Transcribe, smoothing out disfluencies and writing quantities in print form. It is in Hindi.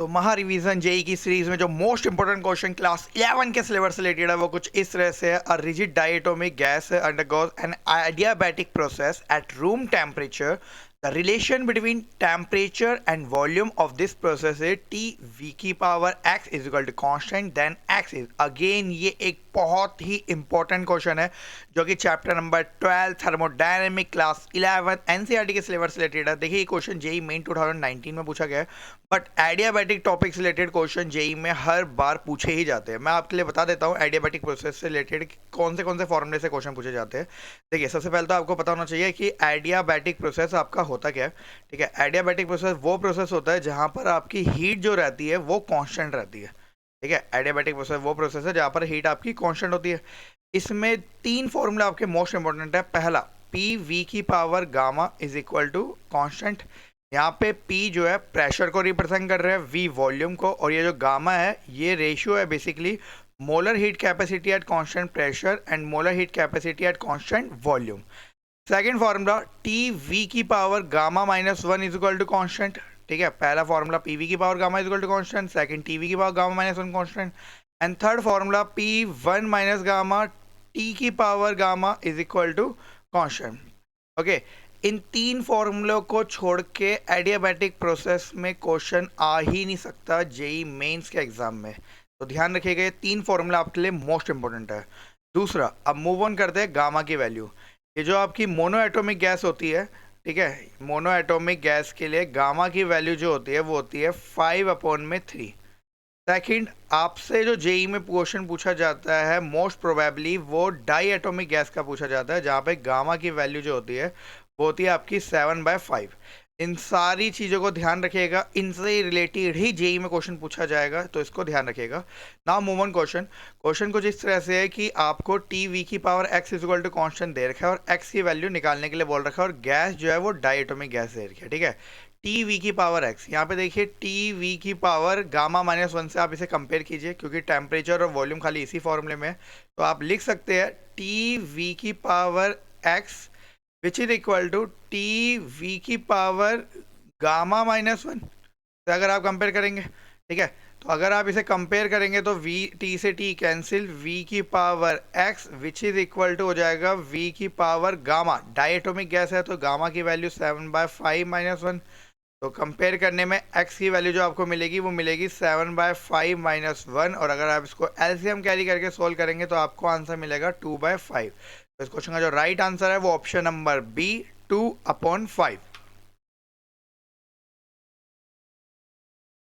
तो महा रिवीजन जेई की सीरीज में जो मोस्ट इंपोर्टेंट क्वेश्चन क्लास 11 के सिलेबस से रिलेटेड है वो कुछ इस तरह से है। A rigid diatomic gas undergoes an adiabatic process at room temperature. The relation between temperature and volume of this process is T v की power x is equal to constant then x is again ये एक बहुत ही इंपॉर्टेंट क्वेश्चन है जो कि chapter number 12 thermodynamic class 11 NCERT के सिलेबस से रिलेटेड है। देखिए ये क्वेश्चन जेई मेन 2019 में पूछा गया है, बट एडियाबैटिक टॉपिक से रिलेटेड क्वेश्चन जेई में हर बार पूछे ही जाते हैं। मैं आपके लिए बता देता हूँ एडियाबैटिक प्रोसेस से रिलेटेड कौन से फॉर्मूले से क्वेश्चन पूछे जाते हैं। देखिए सबसे पहले तो आपको पता होना चाहिए कि एडियाबैटिक प्रोसेस आपका होता क्या है। ठीक है, एडियाबैटिक प्रोसेस वो प्रोसेस होता है जहां पर आपकी हीट जो रहती है वो कांस्टेंट रहती है। ठीक है, एडियाबैटिक प्रोसेस वो प्रोसेस है जहां पर हीट आपकी कांस्टेंट होती है। इसमें तीन फॉर्मूला आपके मोस्ट इंपॉर्टेंट है। पहला पी वी की power gamma is equal to constant. यहाँ पे P जो है प्रेशर को रिप्रेजेंट कर रहा है, V वॉल्यूम को, और ये जो गामा है ये रेशियो है basically molar heat capacity at constant pressure and molar heat capacity at constant volume. Second formula T V की power gamma minus one is equal to constant. ठीक है, पहला फार्मूला पी वी की power gamma is equal to constant, second T V की power gamma minus one constant, and third formula P one minus gamma T की power gamma is equal to constant. Okay, इन तीन फॉर्मूलों को छोड़ के एडियाबैटिक प्रोसेस में क्वेश्चन आ ही नहीं सकता जेई मेंस के एग्जाम में। तो ध्यान रखिएगा ये तीन फॉर्मूला आपके लिए मोस्ट इंपॉर्टेंट है। दूसरा, अब मूव ऑन करते हैं गामा की वैल्यू। ये जो आपकी मोनो एटॉमिक गैस होती है, ठीक है, मोनो एटॉमिक गैस के लिए गामा की वैल्यू जो होती है वो होती है 5/3। सेकंड, आपसे जो जेई में क्वेश्चन पूछा जाता है मोस्ट प्रोबेबली वो डाई एटॉमिक गैस का पूछा जाता है जहाँ पे गामा की वैल्यू जो होती है वो होती है आपकी 7/5। इन सारी चीज़ों को ध्यान रखिएगा, इनसे रिलेटेड ही जेई में क्वेश्चन पूछा जाएगा, तो इसको ध्यान रखिएगा। नाउ मूव ऑन क्वेश्चन कुछ इस तरह से है कि आपको टी वी की power x is equal to constant दे रखा है और x की वैल्यू निकालने के लिए बोल रखा है, और गैस जो है वो डायटोमिक गैस दे रखी है। ठीक है, टी वी की पावर x, यहाँ पे देखिए टी वी की पावर गामा माइनस वन से आप इसे कंपेयर कीजिए क्योंकि टेम्परेचर और वॉल्यूम खाली इसी फॉर्मूले में है। तो आप लिख सकते हैं टी वी की power x which is equal to T V की पावर गामा माइनस वन से अगर आप कंपेयर करेंगे। ठीक है, तो अगर आप इसे कंपेयर करेंगे तो v t से t कैंसिल, v की power x which is equal to हो जाएगा v की पावर गामा। डायटोमिक गैस है तो गामा की वैल्यू 7/5 - 1। तो कंपेयर करने में x की वैल्यू जो आपको मिलेगी वो मिलेगी 7/5 - 1, और अगर आप इसको एलसीएम कैरी करके सोल्व करेंगे तो आपको आंसर मिलेगा 2/5। तो इस क्वेश्चन का जो राइट आंसर है वो ऑप्शन नंबर बी 2/5।